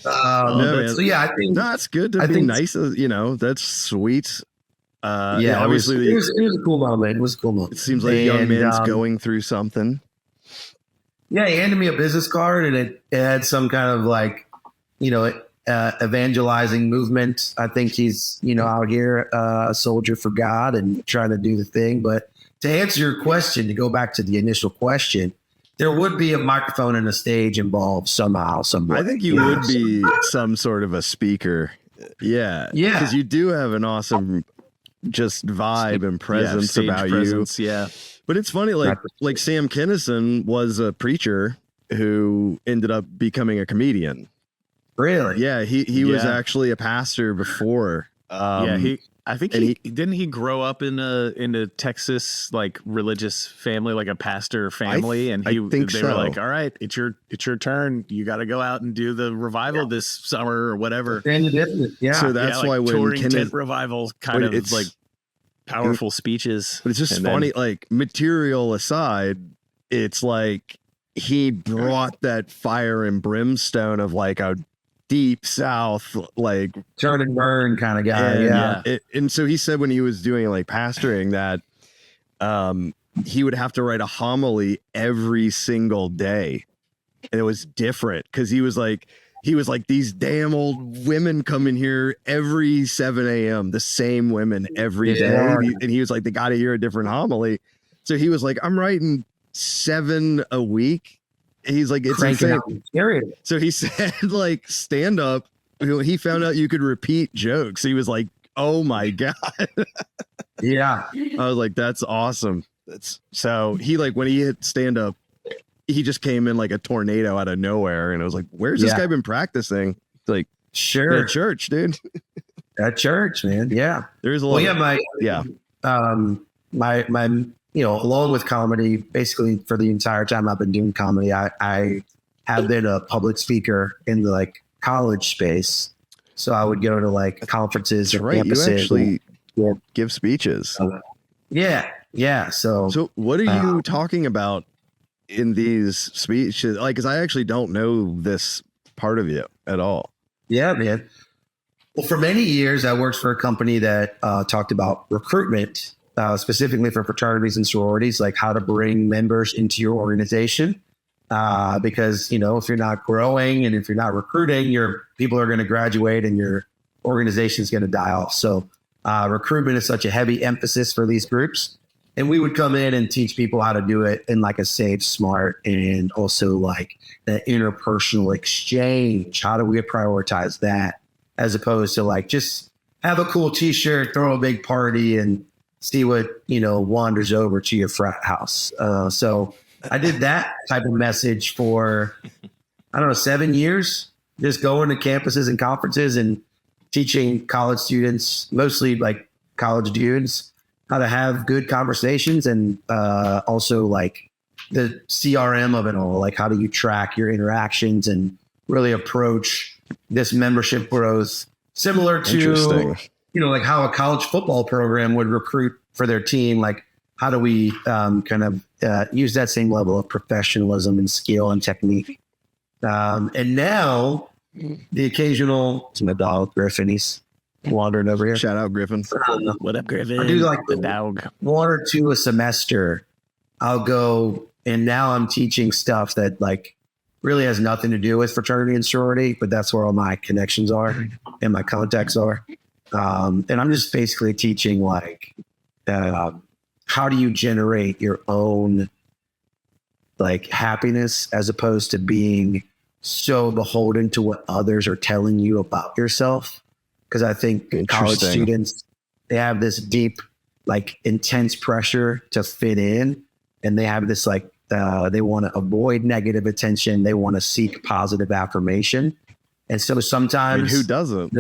No, man. So yeah, I think No, it's good to I be think- nice. You know, that's sweet. yeah, obviously, it was a cool moment. It was a cool moment. it seems like a young And, man's going through something. Yeah, he handed me a business card, and it had some kind of like, you know, evangelizing movement. I think he's, you know, out here a soldier for God and trying to do the thing. But to answer your question, to go back to the initial question, there would be a microphone and a stage involved somehow, somewhere. I think you would be some sort of a speaker. Yeah. Yeah. Because you do have an awesome just vibe and presence stage about presence, yeah. you. But it's funny, like Sam Kinison was a preacher who ended up becoming a comedian. Really? Yeah, he was Yeah. actually a pastor before. I think and didn't he grow up in a Texas like religious family, like a pastor family, and I think they so. were like, all right, it's your turn. You got to go out and do the revival this summer or whatever. Yeah. So that's like why when touring Kenneth, tent revival kind but of it's- like powerful speeches. but it's just And then- funny, like material aside, it's like he brought that fire and brimstone of like a deep South, like Turn and burn kind of guy. and, Yeah. and so he said when he was doing like pastoring that he would have to write a homily every single day, and it was different because he was like these damn old women come in here every 7 a.m. the same women every day. Yeah. And he was like, they got to hear a different homily. So he was like, I'm writing 7 a week. He's like, it's Cranking insane. out material. So he said, like, stand up. He found out you could repeat jokes. He was like, oh my God. Yeah. I was like, that's awesome. That's so he like when he hit stand up, he just came in like a tornado out of nowhere. And I was like, where's this Yeah. guy been practicing? It's like, Sure. at church, dude. At church, man. Yeah. There's a lot. Well, yeah, my you know, along with comedy, basically for the entire time I've been doing comedy, I have been a public speaker in the like college space. So I would go to like conferences That's or right. You campuses. actually Yeah. give speeches. Yeah. Yeah. So So what are you talking about in these speeches? Like, cause I actually don't know this part of you at all. yeah, man. Well, for many years, I worked for a company that talked about recruitment, specifically for fraternities and sororities, like how to bring members into your organization. Because, you know, if you're not growing and if you're not recruiting, your people are going to graduate and your organization is going to die off. So recruitment is such a heavy emphasis for these groups. And we would come in and teach people how to do it in like a safe, smart, and also like the interpersonal exchange. How do we prioritize that as opposed to like just have a cool t-shirt, throw a big party and see what, you know, wanders over to your frat house. So I did that type of message for, I don't know, 7 years, just going to campuses and conferences and teaching college students, mostly like college dudes, how to have good conversations and also like the CRM of it all. Like, how do you track your interactions and really approach this membership growth similar to, Interesting. like how a college football program would recruit for their team. Like, how do we kind of use that same level of professionalism and skill and technique? And now the occasional dog Griffin, he's wandering over here. Shout out Griffin. What up, Griffin? I do like the dog. 1 or 2 a semester. I'll go, and now I'm teaching stuff that like really has nothing to do with fraternity and sorority, but that's where all my connections are and my contacts are. And I'm just basically teaching like how do you generate your own like happiness as opposed to being so beholden to what others are telling you about yourself. Because I think college students, they have this deep, like intense pressure to fit in, and they have this like they want to avoid negative attention. They want to seek positive affirmation, and so sometimes who doesn't?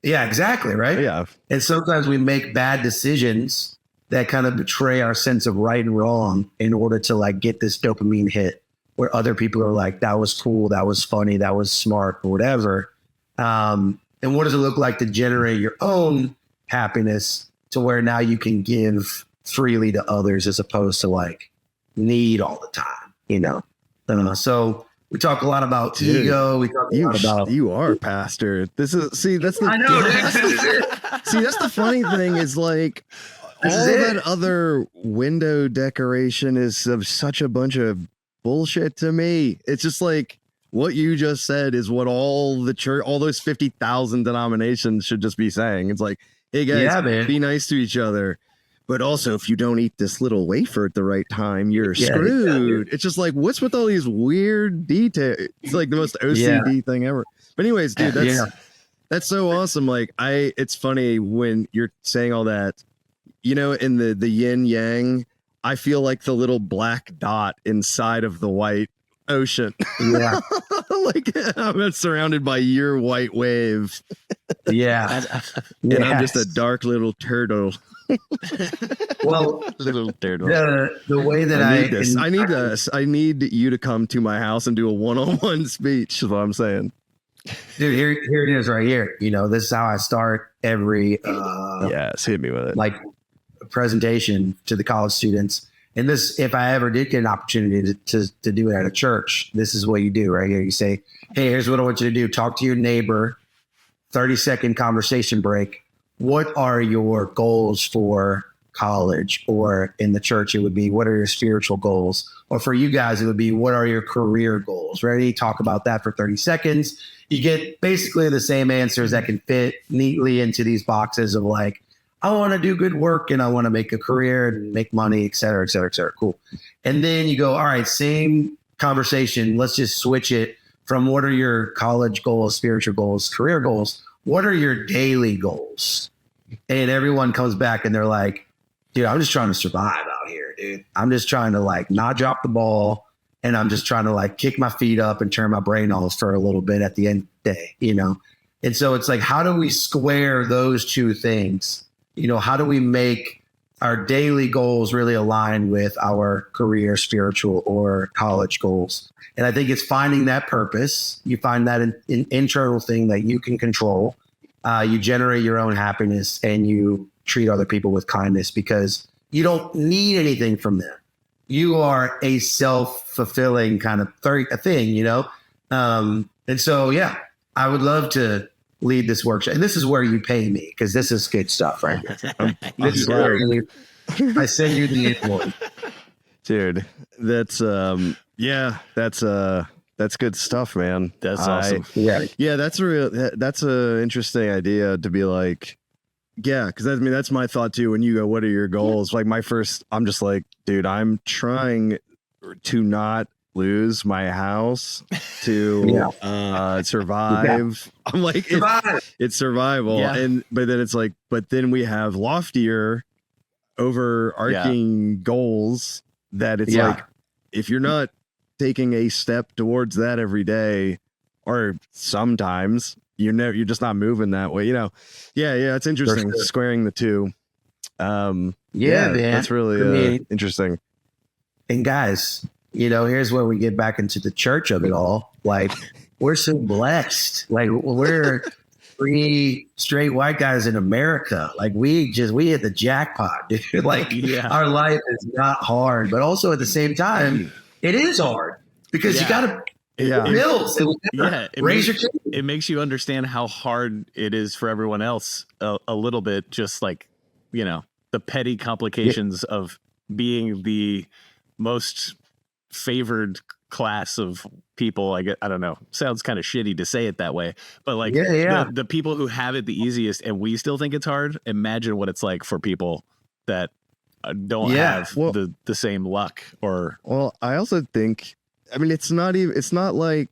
Yeah, exactly, right. Yeah, and sometimes we make bad decisions that kind of betray our sense of right and wrong in order to like get this dopamine hit, where other people are like, "That was cool, that was funny, that was smart," or whatever. And what does it look like to generate your own happiness to where now you can give freely to others as opposed to like need all the time, So we talk a lot about ego. We talk a lot about you are pastor. This is that's the I know. Dude. that's the funny thing is like all that other window decoration is of such a bunch of bullshit to me. It's just like what you just said is what all the church, all those 50,000 denominations should just be saying. It's like, hey guys, be nice to each other. But also, if you don't eat this little wafer at the right time, you're screwed. It's just like, what's with all these weird details? It's like the most OCD thing ever. But anyways, dude, that's so awesome. Like it's funny when you're saying all that, in the yin yang, I feel like the little black dot inside of the white ocean. Yeah. Like I'm surrounded by your white wave. Yeah. And I'm just a dark little turtle. Well, Little turtle. the way that I need you to come to my house and do a one-on-one speech is what I'm saying. Dude, here it is right here. This is how I start every Yes, hit me with it. like presentation to the college students. And this, if I ever did get an opportunity to do it at a church, this is what you do right here. You say, hey, here's what I want you to do. Talk to your neighbor, 30-second conversation break. What are your goals for college? Or in the church, it would be, what are your spiritual goals? Or for you guys, it would be, what are your career goals? Ready? Talk about that for 30 seconds. You get basically the same answers that can fit neatly into these boxes of like, I want to do good work and I want to make a career and make money, et cetera, et cetera, et cetera. Cool. And then you go, all right, same conversation. Let's just switch it from what are your college goals, spiritual goals, career goals? What are your daily goals? And everyone comes back and they're like, dude, I'm just trying to survive out here, dude. I'm just trying to like not drop the ball. And I'm just trying to like kick my feet up and turn my brain off for a little bit at the end of the day, And so it's like, how do we square those two things? How do we make our daily goals really align with our career, spiritual, or college goals? And I think it's finding that purpose. You find that an internal thing that you can control. You generate your own happiness and you treat other people with kindness because you don't need anything from them. You are a self-fulfilling kind of thing, And so, I would love to lead this workshop. And this is where you pay me because this is good stuff, right? This is where I send you the invoice. Dude, that's that's good stuff, man. That's awesome. That's a interesting idea to be like, because that's my thought too. When you go, what are your goals? Like I'm just like, dude, I'm trying to not lose my house to survive. I'm like, it's survival. But then it's like, but then we have loftier overarching goals that it's like, if you're not taking a step towards that every day, or sometimes you're just not moving that way, it's interesting squaring the two. Man, that's really interesting. And guys, here's where we get back into the church of it all. Like, we're so blessed. Like, we're 3 straight white guys in America. Like we hit the jackpot, dude. Like our life is not hard, but also at the same time, it is hard because you got to bills. It makes you understand how hard it is for everyone else a little bit. Just like, you know, the petty complications of being the most favored class of people. I don't know, sounds kind of shitty to say it that way, but like the people who have it the easiest and we still think it's hard. Imagine what it's like for people that don't have the same luck. Or I also think, I mean, it's not like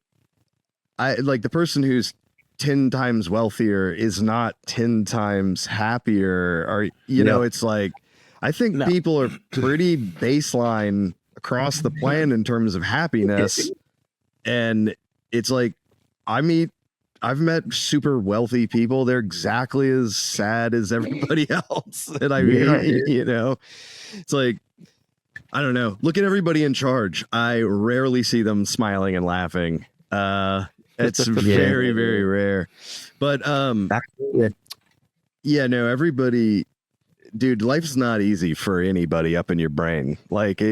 the person who's 10 times wealthier is not 10 times happier, or you know, it's like, I think people are pretty baseline across the plan in terms of happiness. And it's like, I've met super wealthy people. They're exactly as sad as everybody else. And I mean, you know, it's like, I don't know. Look at everybody in charge. I rarely see them smiling and laughing. It's very, very rare. But yeah, no, everybody, dude, life's not easy for anybody up in your brain. Like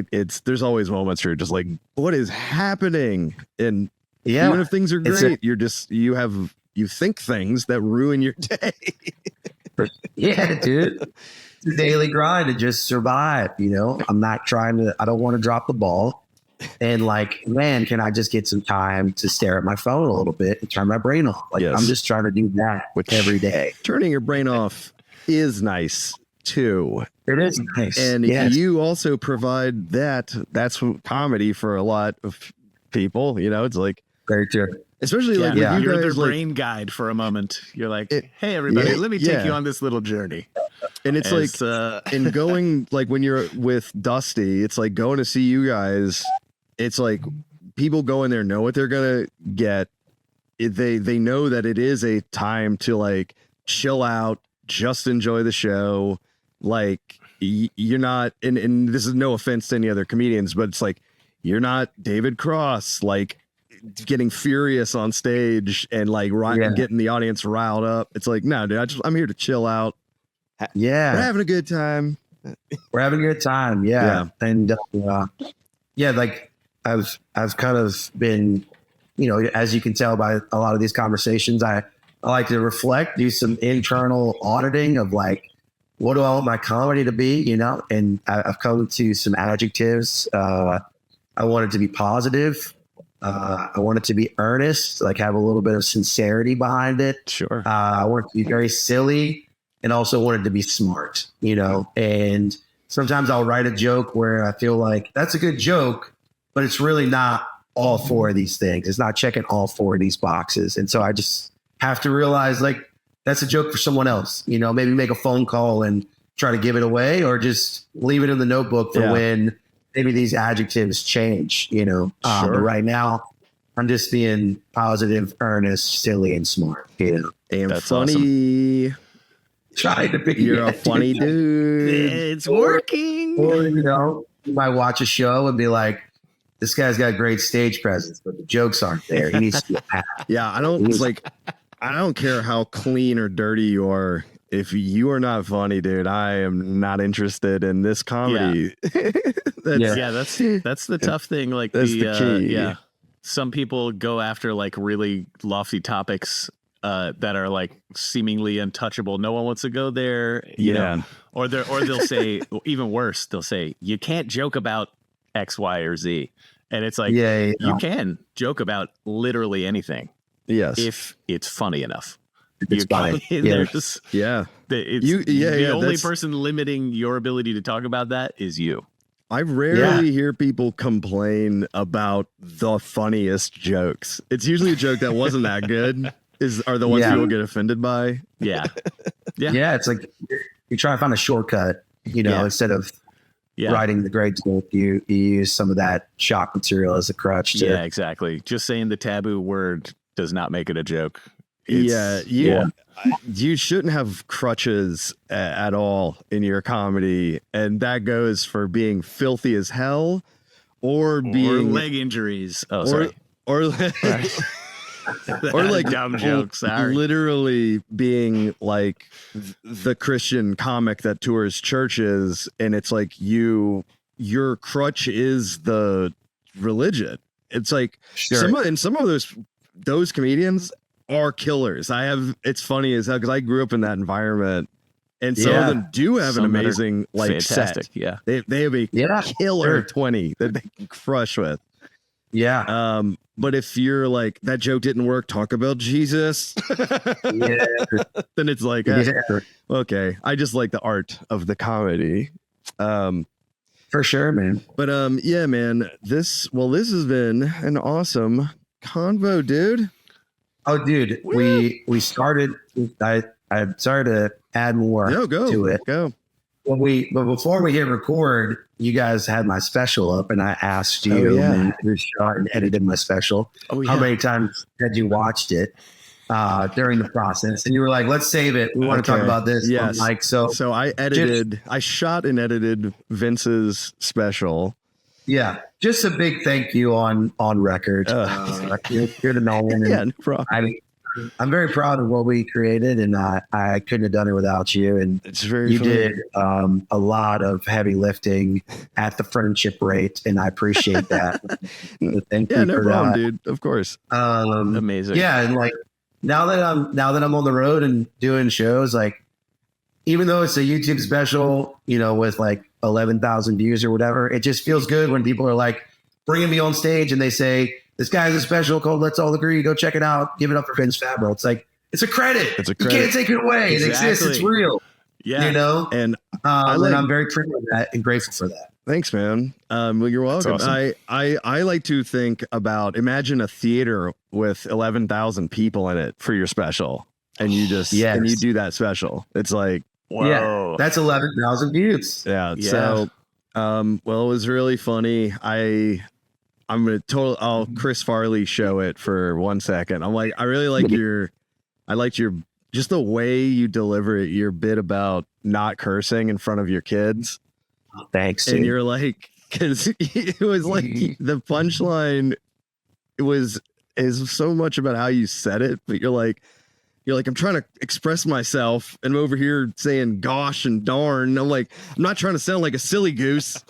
there's always moments where you're just like, what is happening? And even if things are great, you think things that ruin your day. Dude. It's a daily grind to just survive. You know, I don't want to drop the ball. And like, man, can I just get some time to stare at my phone a little bit and turn my brain off? Like, I'm just trying to do that every day. Turning your brain off is nice too. It is nice. And you also provide that's comedy for a lot of people. You know, it's like very true. Especially like you're you guys, their like, brain guide for a moment. You're like, hey everybody, let me take you on this little journey. And it's like, and going, like when you're with Dusty, it's like going to see you guys. It's like people go in there, know what they're going to get. They know that it is a time to like chill out, just enjoy the show. Like you're not, and this is no offense to any other comedians, but it's like, you're not David Cross, like getting furious on stage and like getting the audience riled up. It's like, no, dude, I'm here to chill out. Yeah. We're having a good time. We're having a good time. Yeah. And like I've kind of been, you know, as you can tell by a lot of these conversations, I like to reflect, do some internal auditing of like, what do I want my comedy to be, you know? And I've come to some adjectives. I want it to be positive. I want it to be earnest, like have a little bit of sincerity behind it. Sure. I want it to be very silly and also want it to be smart, you know? And sometimes I'll write a joke where I feel like that's a good joke, but it's really not all 4 of these things. It's not checking all 4 of these boxes. And so I just have to realize like, that's a joke for someone else, you know, maybe make a phone call and try to give it away or just leave it in the notebook for when maybe these adjectives change, you know. But right now I'm just being positive, earnest, silly, and smart, you know. And that's funny. Awesome. Trying to be. You're a funny dude. It's working. Or, you know, you might watch a show and be like, this guy's got great stage presence, but the jokes aren't there. He needs to be I don't care how clean or dirty you are. If you are not funny, dude, I am not interested in this comedy. That's the tough thing. Like that's the key. Some people go after like really lofty topics that are like seemingly untouchable. No one wants to go there, you know. Or they'll say even worse. They'll say you can't joke about X, Y, or Z, and it's like you can joke about literally anything. Yes, if it's funny enough. It's funny. The only person limiting your ability to talk about that is you. I rarely hear people complain about the funniest jokes. It's usually a joke that wasn't that good are the ones people get offended by. Yeah. It's like you try to find a shortcut, you know, instead of writing the great joke, you use some of that shock material as a crutch. Yeah, exactly. Just saying the taboo word does not make it a joke. You shouldn't have crutches at all in your comedy, and that goes for being filthy as hell or being leg injuries. or or like dumb joke. Sorry. literally being like the Christian comic that tours churches, and it's like your crutch is the religion. It's like Sure. some of those comedians are killers. It's funny as hell because I grew up in that environment, and some of them do have an Some that are amazing like fantastic. set. Yeah. They have a killer 20 that they can crush with. Yeah. But if you're like, that joke didn't work, talk about Jesus, Yeah. then it's like, okay, I just like the art of the comedy. For sure, man. But yeah, man, this has been an awesome convo, dude. Oh, dude, we started. I'm sorry to add more to it. Go. But before we hit record, you guys had my special up, and I asked you who shot and edited my special. How many times had you watched it during the process? And you were like, "Let's save it. We want to talk about this." Yes. Like so I shot and edited Vince's special. Yeah, just a big thank you on record. You're the man. Yeah, no problem. I mean, I'm very proud of what we created, and I couldn't have done it without you. And it's very funny. Did a lot of heavy lifting at the friendship rate, and I appreciate that. Thank you no for problem, that. dude. Of course. Amazing. Yeah, and like now that I'm on the road and doing shows, like even though it's a YouTube special, with like 11,000 views or whatever, it just feels good when people are like bringing me on stage and they say, "This guy's a special called Let's All Agree. Go check it out. Give it up for Vince Fabra." It's like, it's a credit. You can't take it away. Exactly. It exists. It's real. Yeah. And I'm very proud of that and grateful for that. Thanks, man. Well, you're welcome. Awesome. I like to think about, imagine a theater with 11,000 people in it for your special, and you just and you do that special. It's like, whoa. Yeah, that's 11,000 views. Yeah. So, well, it was really funny. I'm gonna I'll Chris Farley show it for 1 second. I'm like, I really like your just the way you deliver it, your bit about not cursing in front of your kids. Thanks. And you're like, because it was like the punchline is so much about how you said it, but you're like, I'm trying to express myself, and I'm over here saying gosh and darn. I'm like, I'm not trying to sound like a silly goose.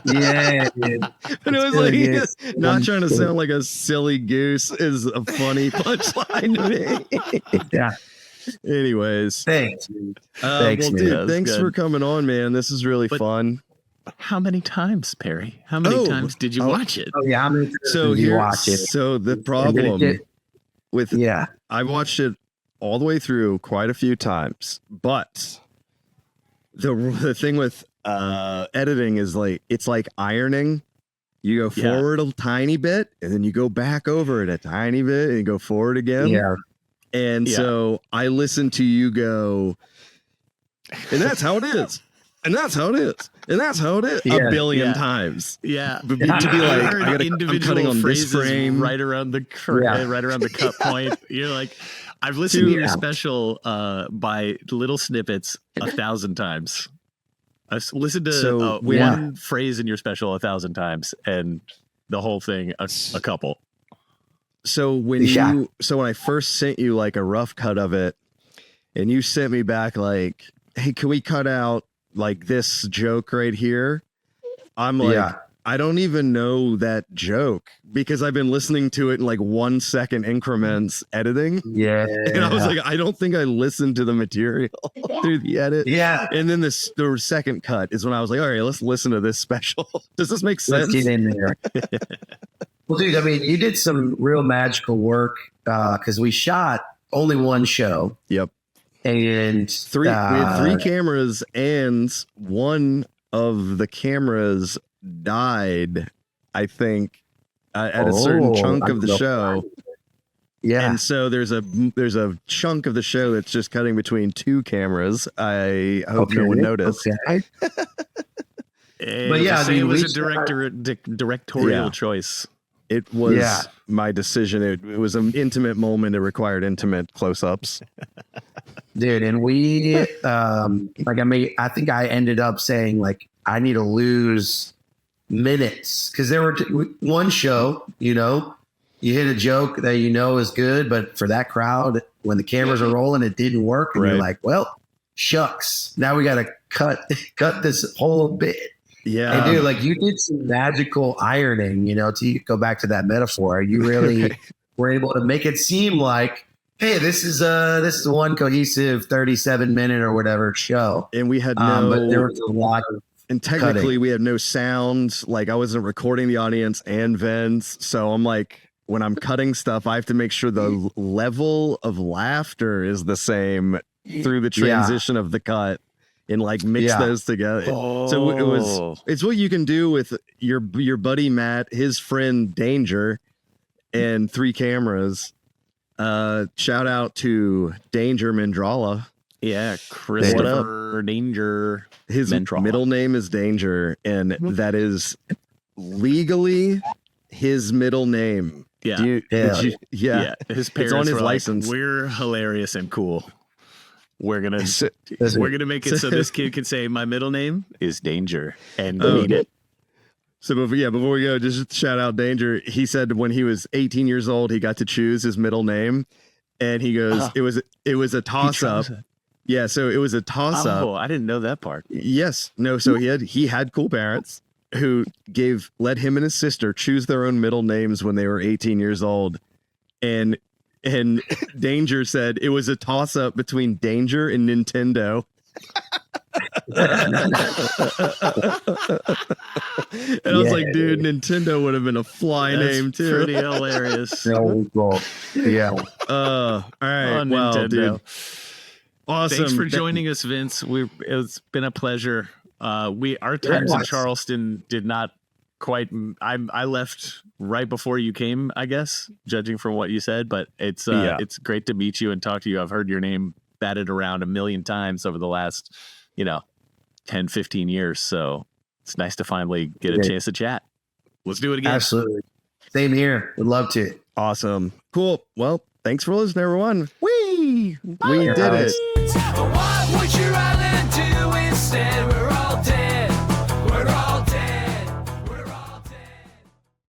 Yeah, dude. And it was like, not trying to sound like a silly goose is a funny punchline to me. Yeah. Anyways. Thanks. Thanks, man. dude, thanks for coming on, man. This is really fun. How many times, Perry? How many times did you watch it? Oh, yeah. How many times did you watch it? So the problem with I watched it all the way through quite a few times, but the thing with editing is like, it's like ironing. You go forward a tiny bit, and then you go back over it a tiny bit, and you go forward again. Yeah. And so I listened to you go, and that's how it is. And that's how it is. And that's how it is. A billion times. Yeah. But to be like, I'm cutting on this frame. right around the cut point. You're like, I've listened to your special by little snippets 1,000 times. I've listened to one phrase in your special 1,000 times, and the whole thing a couple. So when I first sent you like a rough cut of it, and you sent me back like, hey, can we cut out like this joke right here? I'm like, I don't even know that joke because I've been listening to it in like 1 second increments editing. Yeah. And I was like, I don't think I listened to the material through the edit. Yeah. And then the second cut is when I was like, all right, let's listen to this special. Does this make sense? Let's get in there. Well, dude, I mean, you did some real magical work because we shot only one show. Yep. And we had 3 cameras, and one of the cameras died, I think, at a certain chunk of the show. Yeah. And so there's a chunk of the show that's just cutting between 2 cameras. I hope no one noticed. Okay. But yeah, it was a directorial choice. It was my decision. It was an intimate moment. It required intimate close-ups. Dude, and we I think I ended up saying like I need to lose minutes because there were one show, you hit a joke that you know is good, but for that crowd, when the cameras are rolling, it didn't work, and you're like, well, shucks. Now we got to cut this whole bit. Yeah. And dude, like you did some magical ironing, to go back to that metaphor. You really were able to make it seem like, hey, this is one cohesive 37-minute or whatever show. And we had but there was a lot of and technically cutting. we had no sound. Like I wasn't recording the audience and Vince. So I'm like, when I'm cutting stuff, I have to make sure the level of laughter is the same through the transition of the cut and like mix those together. Oh. So it's what you can do with your buddy Matt, his friend Danger, and 3 cameras. Shout out to Danger Mandrala. Yeah, Christopher Danger. His Mandrala. middle name is Danger, and that is legally his middle name. Yeah. Yeah. His parents on his were license. Like, we're hilarious and cool. We're gonna make it so this kid can say my middle name is Danger and mean it. So before we go, just shout out Danger. He said when he was 18 years old, he got to choose his middle name, and he goes, it was a toss up. Yeah, so it was a toss up. Oh, I didn't know that part. Yes, no. So he had cool parents who let him and his sister choose their own middle names when they were 18 years old, and Danger said it was a toss up between Danger and Nintendo. And I was like, dude, Nintendo would have been a fly name too. Pretty hilarious. Yeah. All right. On Well, Nintendo. dude. Awesome. Thanks for joining us, Vince. It's been a pleasure. Our times in Charleston did not quite. I left right before you came, I guess, judging from what you said. But it's great to meet you and talk to you. I've heard your name batted around a million times over the last 10, 15 years. So it's nice to finally get a chance to chat. Let's do it again. Absolutely. Same here. Would love to. Awesome. Cool. Well, thanks for listening, everyone. We did it. What would you rather do